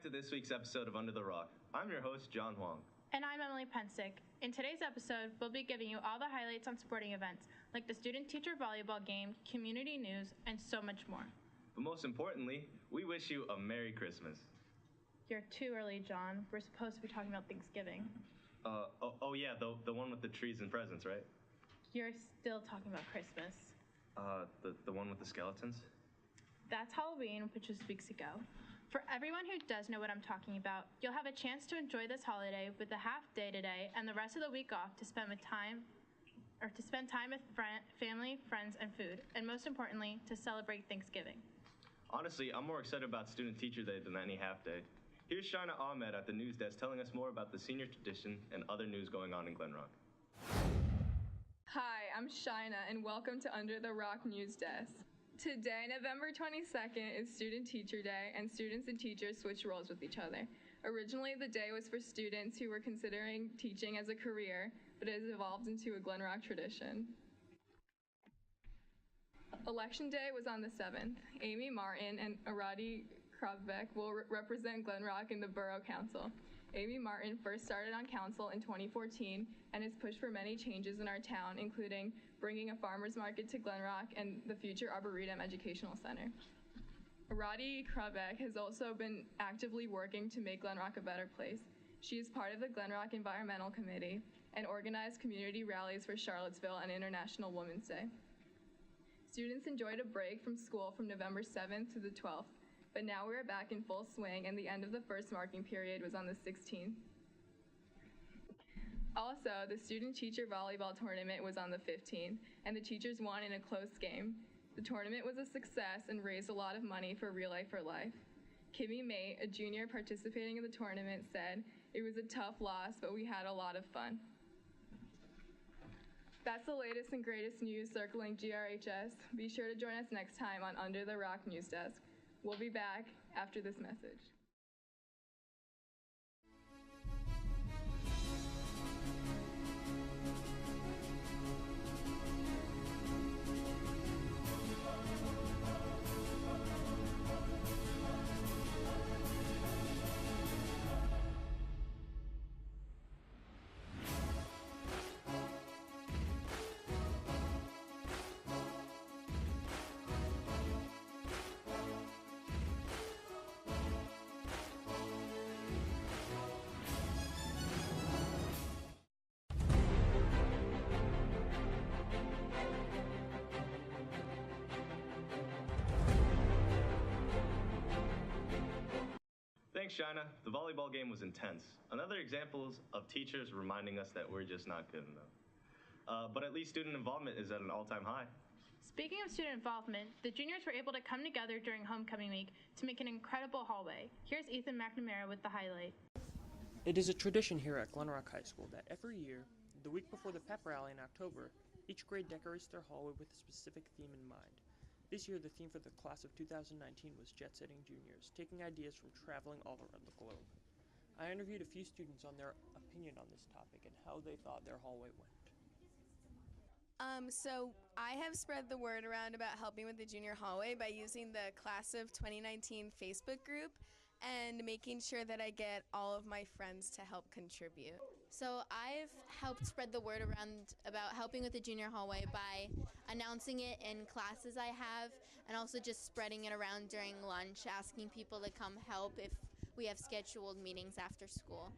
to this week's episode of Under the Rock. I'm your host, John Huang. And I'm Emily Pensick. In today's episode, we'll be giving you all the highlights on sporting events, like the student-teacher volleyball game, community news, and so much more. But most importantly, we wish you a Merry Christmas. You're too early, John. We're supposed to be talking about Thanksgiving. Yeah, the one with the trees and presents, right? You're still talking about Christmas. The one with the skeletons? That's Halloween, which was weeks ago. For everyone who does know what I'm talking about, you'll have a chance to enjoy this holiday with a half day today and the rest of the week off to spend time with family, friends, and food, and most importantly, to celebrate Thanksgiving. Honestly, I'm more excited about Student Teacher Day than any half day. Here's Shaina Ahmed at the news desk telling us more about the senior tradition and other news going on in Glen Rock. Hi, I'm Shaina, and welcome to Under the Rock News Desk. Today, November 22nd, is Student Teacher Day, and students and teachers switch roles with each other. Originally, the day was for students who were considering teaching as a career, but it has evolved into a Glen Rock tradition. Election Day was on the 7th. Amy Martin and Arati Kravbeck will represent Glen Rock in the Borough Council. Amy Martin first started on council in 2014 and has pushed for many changes in our town, including bringing a farmer's market to Glen Rock and the future Arboretum Educational Center. Arati Kravbeck has also been actively working to make Glen Rock a better place. She is part of the Glen Rock Environmental Committee and organized community rallies for Charlottesville and International Women's Day. Students enjoyed a break from school from November 7th to the 12th. But now we are back in full swing, and the end of the first marking period was on the 16th. Also, the student-teacher volleyball tournament was on the 15th, and the teachers won in a close game. The tournament was a success and raised a lot of money for Relay for Life. Kimmy Mate, a junior participating in the tournament, said, "It was a tough loss, but we had a lot of fun." That's the latest and greatest news circling GRHS. Be sure to join us next time on Under the Rock News Desk. We'll be back after this message. Thanks, Shaina. The volleyball game was intense. Another example of teachers reminding us that we're just not good enough. But at least student involvement is at an all-time high. Speaking of student involvement, the juniors were able to come together during homecoming week to make an incredible hallway. Here's Ethan McNamara with the highlight. It is a tradition here at Glen Rock High School that every year, the week before the pep rally in October, each grade decorates their hallway with a specific theme in mind. This year, the theme for the class of 2019 was jet-setting juniors, taking ideas from traveling all around the globe. I interviewed a few students on their opinion on this topic and how they thought their hallway went. So I have spread the word around about helping with the junior hallway by using the class of 2019 Facebook group and making sure that I get all of my friends to help contribute. So I've helped spread the word around about helping with the junior hallway by announcing it in classes I have, and also just spreading it around during lunch, asking people to come help if we have scheduled meetings after school.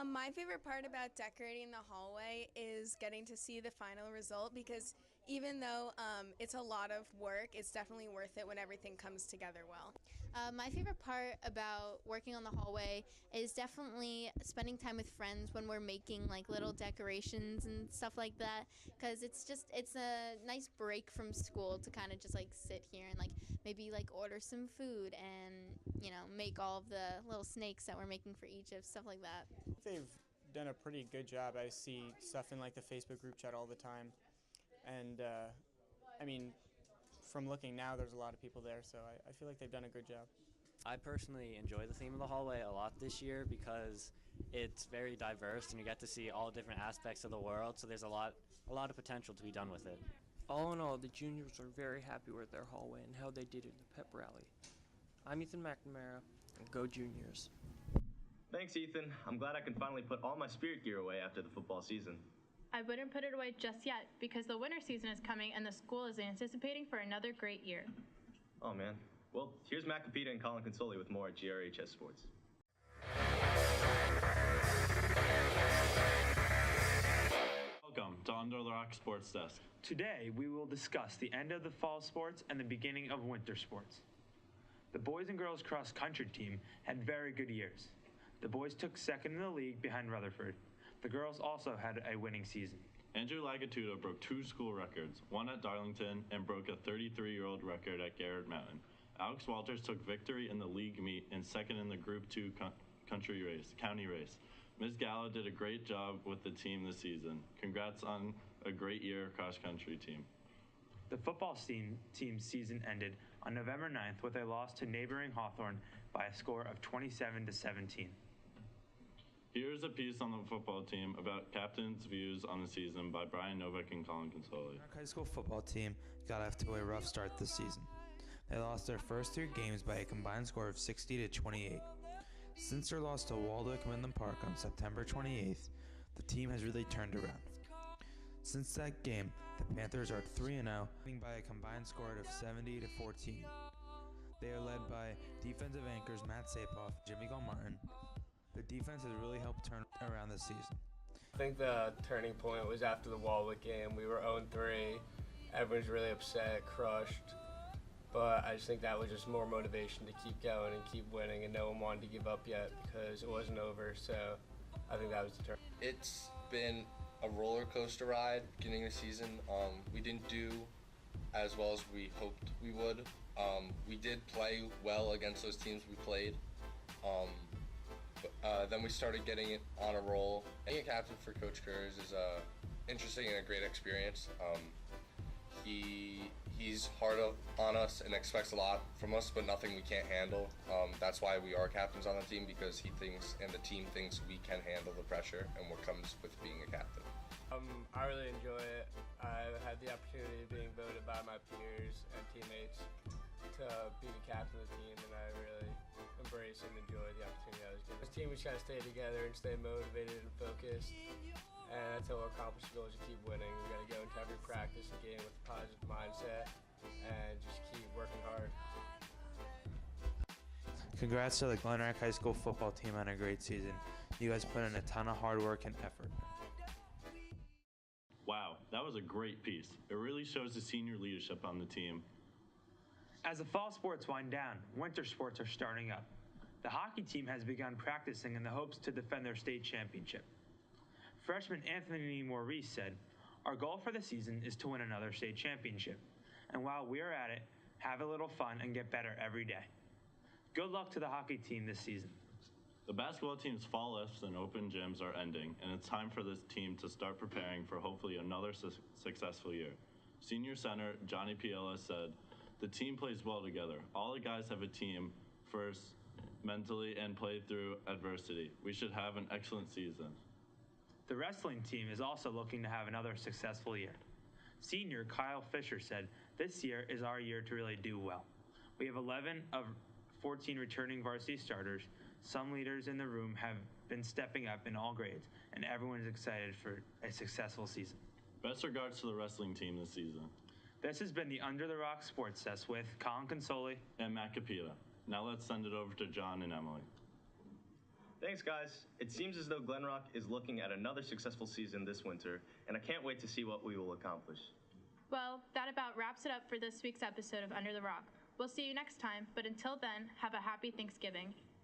My favorite part about decorating the hallway is getting to see the final result, because even though it's a lot of work, it's definitely worth it when everything comes together well. My favorite part about working on the hallway is definitely spending time with friends when we're making like little decorations and stuff like that, because it's a nice break from school to kind of just like sit here and like maybe like order some food and make all of the little snakes that we're making for Egypt, stuff like that. They've done a pretty good job. I see stuff in like the Facebook group chat all the time, and from looking now, there's a lot of people there, so I feel like they've done a good job. I personally enjoy the theme of the hallway a lot this year because it's very diverse and you get to see all different aspects of the world, so there's a lot of potential to be done with it. All in all, the juniors are very happy with their hallway and how they did in the pep rally. I'm Ethan McNamara, and go Juniors. Thanks, Ethan. I'm glad I can finally put all my spirit gear away after the football season. I wouldn't put it away just yet because the winter season is coming and the school is anticipating for another great year. Oh, man. Well, here's Matt Capita and Colin Consoli with more at GRHS Sports. Welcome to Under the Rock Sports Desk. Today, we will discuss the end of the fall sports and the beginning of winter sports. The boys and girls cross country team had very good years. The boys took second in the league behind Rutherford. The girls also had a winning season. Andrew Lagatuda broke 2 school records, one at Darlington and broke a 33-year-old record at Garrett Mountain. Alex Walters took victory in the league meet and second in the Group 2 county race. Ms. Gallo did a great job with the team this season. Congrats on a great year cross-country team. The football team's season ended on November 9th with a loss to neighboring Hawthorne by a score of 27-17. Here's a piece on the football team about captain's views on the season by Brian Novak and Colin Consoli. Our high school football team got off to a rough start this season. They lost their first 3 games by a combined score of 60-28. Since their loss to Waldwick Midland Park on September 28th, the team has really turned around. Since that game, the Panthers are 3-0, winning by a combined score of 70-14. They are led by defensive anchors Matt Sapoff and Jimmy Gilmartin. The defense has really helped turn around this season. I think the turning point was after the Waldwick game. We were 0-3. Everyone's really upset, crushed. But I just think that was just more motivation to keep going and keep winning, and no one wanted to give up yet because it wasn't over. So I think that was the turn. It's been a roller coaster ride beginning of the season. We didn't do as well as we hoped we would. We did play well against those teams we played. Then we started getting it on a roll. Being a captain for Coach Kurz is interesting and a great experience. He's hard on us and expects a lot from us, but nothing we can't handle. That's why we are captains on the team, because he thinks and the team thinks we can handle the pressure and what comes with being a captain. I really enjoy it. I've had the opportunity of being voted by my peers and teammates to be the captain of the team, and I really embrace and enjoy the opportunity I was given. This team, we try to stay together and stay motivated and focused, and that's how we'll accomplish the goals and keep winning. We got to go into every practice and game with a positive mindset and just keep working hard. Congrats to the Glen Rock High School football team on a great season. You guys put in a ton of hard work and effort. Wow, that was a great piece. It really shows the senior leadership on the team. As the fall sports wind down, winter sports are starting up. The hockey team has begun practicing in the hopes to defend their state championship. Freshman Anthony Maurice said, "Our goal for the season is to win another state championship. And while we are at it, have a little fun and get better every day." Good luck to the hockey team this season. The basketball team's fall lifts and open gyms are ending, and it's time for this team to start preparing for hopefully another successful year. Senior center Johnny Piella said, "The team plays well together. All the guys have a team first mentally and play through adversity. We should have an excellent season." The wrestling team is also looking to have another successful year. Senior Kyle Fisher said, "This year is our year to really do well. We have 11 of 14 returning varsity starters. Some leaders in the room have been stepping up in all grades, and everyone is excited for a successful season." Best regards to the wrestling team this season. This has been the Under the Rock Sports Desk with Colin Consoli and Matt Capita. Now let's send it over to John and Emily. Thanks, guys. It seems as though Glen Rock is looking at another successful season this winter, and I can't wait to see what we will accomplish. Well, that about wraps it up for this week's episode of Under the Rock. We'll see you next time, but until then, have a happy Thanksgiving.